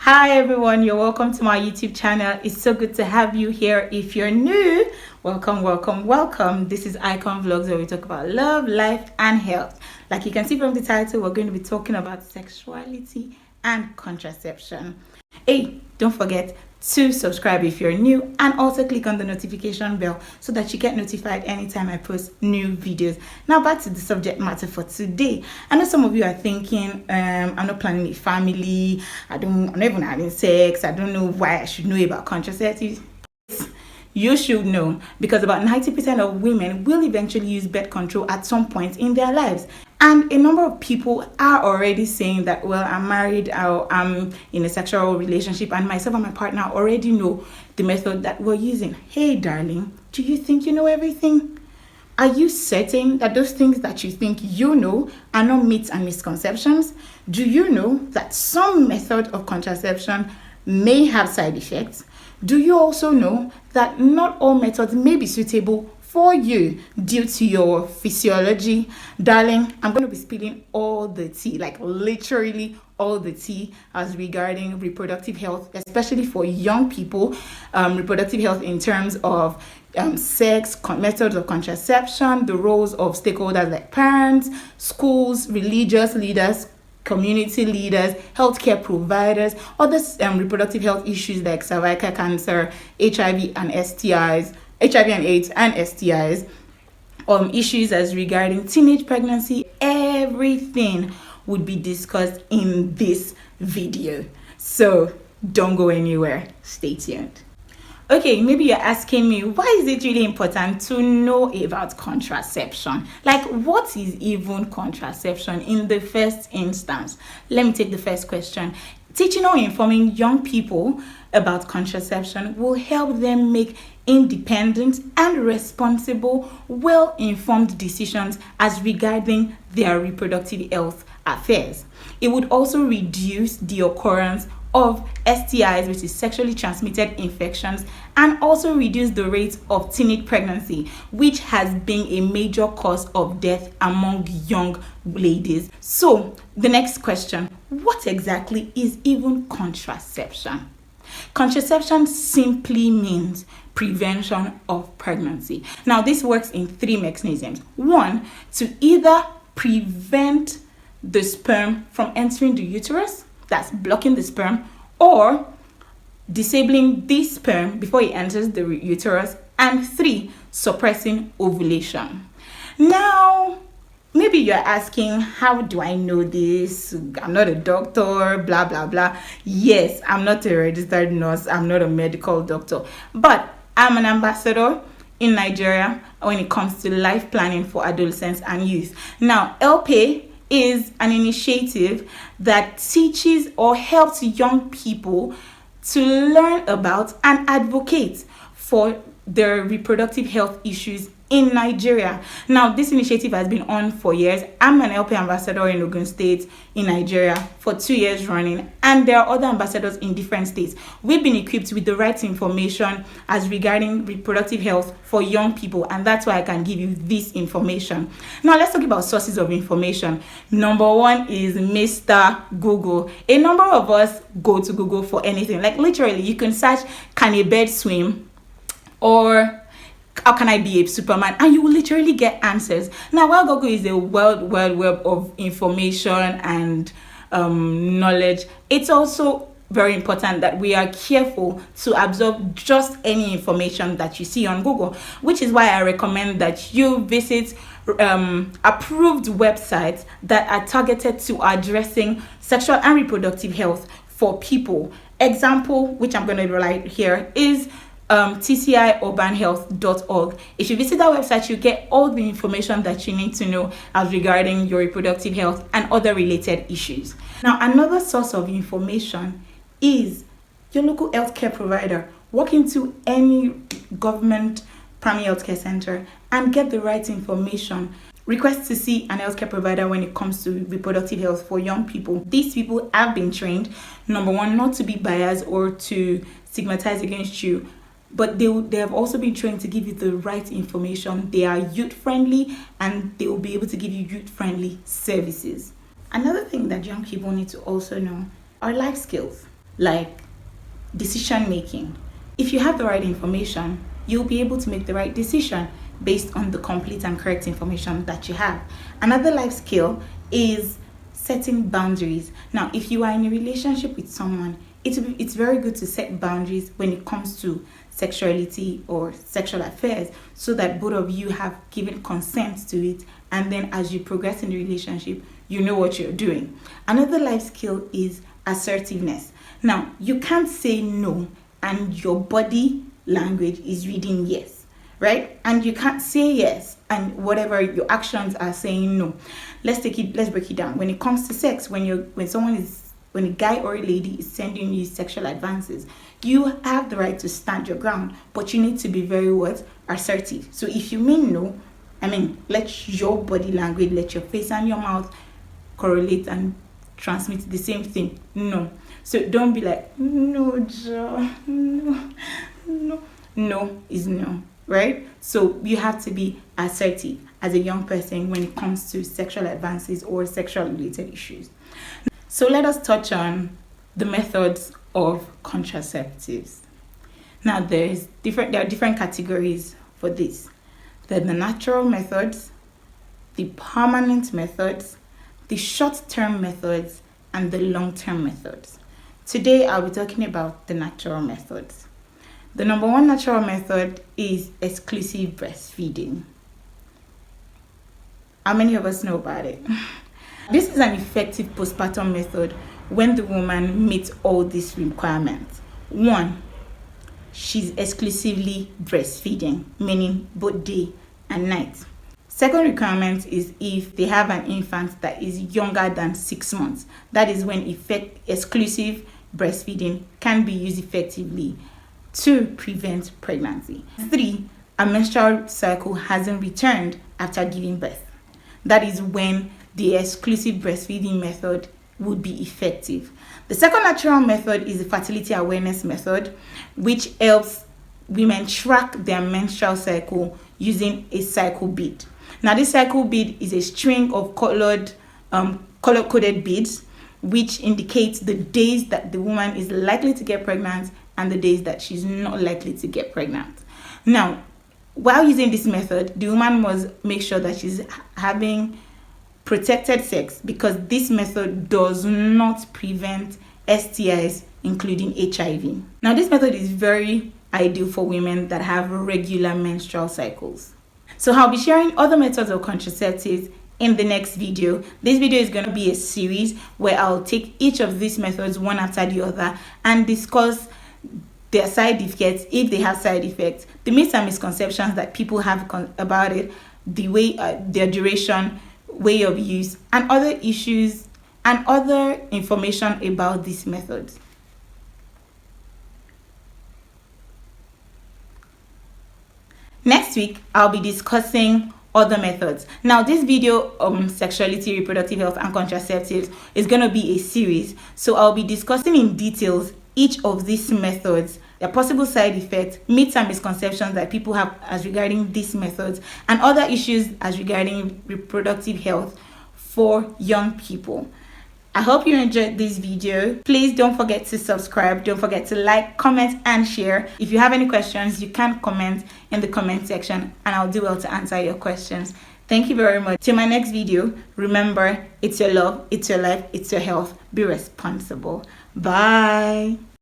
Hi everyone, you're welcome to my YouTube channel. It's so good to have you here. If you're new, welcome. This is Icon Vlogs, where we talk about love, life and health. Like you can see from the title, we're going to be talking about sexuality and contraception. Hey, don't forget to subscribe if you're new, and also click on the notification bell so that you get notified anytime I post new videos. Now back to the subject matter for today. I know some of you are thinking, I'm not planning a family, I'm not even having sex, I don't know why I should know about contraceptives. You should know, because about 90% of women will eventually use birth control at some point in their lives. And a number of people are already saying that, well, I'm married or I'm in a sexual relationship and myself and my partner already know the method that we're using. Hey, darling, do you think you know everything? Are you certain that those things that you think you know are not myths and misconceptions? Do you know that some method of contraception may have side effects? Do you also know that not all methods may be suitable for you due to your physiology? Darling, I'm going to be spilling all the tea, like literally all the tea as regarding reproductive health, especially for young people. Reproductive health in terms of sex, methods of contraception, the roles of stakeholders like parents, schools, religious leaders, community leaders, healthcare providers, other reproductive health issues like cervical cancer, HIV and STIs, HIV and AIDS and STIs, issues as regarding teenage pregnancy. Everything would be discussed in this video. So don't go anywhere. Stay tuned. Okay, maybe you're asking me, why is it really important to know about contraception? Like, what is even contraception in the first instance? Let me take the first question. Teaching or informing young people about contraception will help them make independent and responsible, well-informed decisions as regarding their reproductive health affairs. It would also reduce the occurrence of STIs, which is sexually transmitted infections, and also reduce the rate of teenage pregnancy, which has been a major cause of death among young ladies. So the next question, what exactly is even contraception? Contraception simply means prevention of pregnancy. Now this works in three mechanisms. One, to either prevent the sperm from entering the uterus, that's blocking the sperm, or disabling the sperm before it enters the uterus, and three, suppressing ovulation. Now, maybe you're asking, how do I know this? I'm not a doctor, blah, blah, blah. Yes, I'm not a registered nurse. I'm not a medical doctor, but I'm an ambassador in Nigeria when it comes to life planning for adolescents and youth. Now, LPA is an initiative that teaches or helps young people to learn about and advocate for their reproductive health issues in Nigeria. Now, this initiative has been on for years. I'm an LP ambassador in Ogun State in Nigeria for 2 years running, and there are other ambassadors in different states. We've been equipped with the right information as regarding reproductive health for young people, and that's why I can give you this information. Now, let's talk about sources of information. Number one is Mr. Google. A number of us go to Google for anything. Like literally, you can search, can a bird swim? Or how can I be a Superman? And you will literally get answers. Now, while Google is a world web of information and knowledge, it's also very important that we are careful to absorb just any information that you see on Google, which is why I recommend that you visit approved websites that are targeted to addressing sexual and reproductive health for people. Example, which I'm going to write here, is tciurbanhealth.org. If you visit that website, you get all the information that you need to know as regarding your reproductive health and other related issues. Now, another source of information is your local healthcare provider. Walk into any government primary healthcare center and get the right information. Request to see an healthcare provider when it comes to reproductive health for young people. These people have been trained, number one, not to be biased or to stigmatize against you, but they have also been trained to give you the right information. They are youth friendly and they will be able to give you youth friendly services. Another thing that young people need to also know are life skills. like decision making. If you have the right information, you'll be able to make the right decision based on the complete and correct information that you have. Another life skill is setting boundaries. Now, if you are in a relationship with someone, it's very good to set boundaries when it comes to sexuality or sexual affairs, so that both of you have given consent to it, and then as you progress in the relationship, you know what you're doing. Another life skill is assertiveness. Now, you can't say no and your body language is reading yes, right? And you can't say yes and whatever your actions are saying no. Let's break it down. When it comes to sex, when a guy or a lady is sending you sexual advances, you have the right to stand your ground, but you need to be very assertive. So if you mean no, let your body language, let your face and your mouth correlate and transmit the same thing. No. So don't be like, no, Joe, no is no, right? So you have to be assertive as a young person when it comes to sexual advances or sexual related issues. So let us touch on the methods of contraceptives. Now there are different categories for this. There are the natural methods, the permanent methods, the short-term methods, and the long-term methods. Today I'll be talking about the natural methods. The number one natural method is exclusive breastfeeding. How many of us know about it? This is an effective postpartum method when the woman meets all these requirements. 1, she's exclusively breastfeeding, meaning both day and night. Second requirement is if they have an infant that is younger than 6 months. That is when exclusive breastfeeding can be used effectively to prevent pregnancy. 3, a menstrual cycle hasn't returned after giving birth. That is when the exclusive breastfeeding method would be effective. The second natural method is the fertility awareness method, which helps women track their menstrual cycle using a cycle bead. Now, this cycle bead is a string of color-coded beads, which indicates the days that the woman is likely to get pregnant and the days that she's not likely to get pregnant. Now, while using this method, the woman must make sure that she's having protected sex, because this method does not prevent STIs, including HIV. Now, this method is very ideal for women that have regular menstrual cycles. So I'll be sharing other methods of contraceptives in the next video. This video is going to be a series where I'll take each of these methods one after the other and discuss their side effects, if they have side effects, the myths and misconceptions that people have about it, the way, their duration, way of use, and other issues and other information about these methods. Next week, I'll be discussing other methods. Now, this video on sexuality, reproductive health, and contraceptives is going to be a series. So I'll be discussing in details each of these methods, their possible side effects, myths and misconceptions that people have as regarding these methods, and other issues as regarding reproductive health for young people. I hope you enjoyed this video. Please don't forget to subscribe. Don't forget to like, comment, and share. If you have any questions, you can comment in the comment section and I'll do well to answer your questions. Thank you very much. Till my next video, remember, it's your love, it's your life, it's your health. Be responsible. Bye.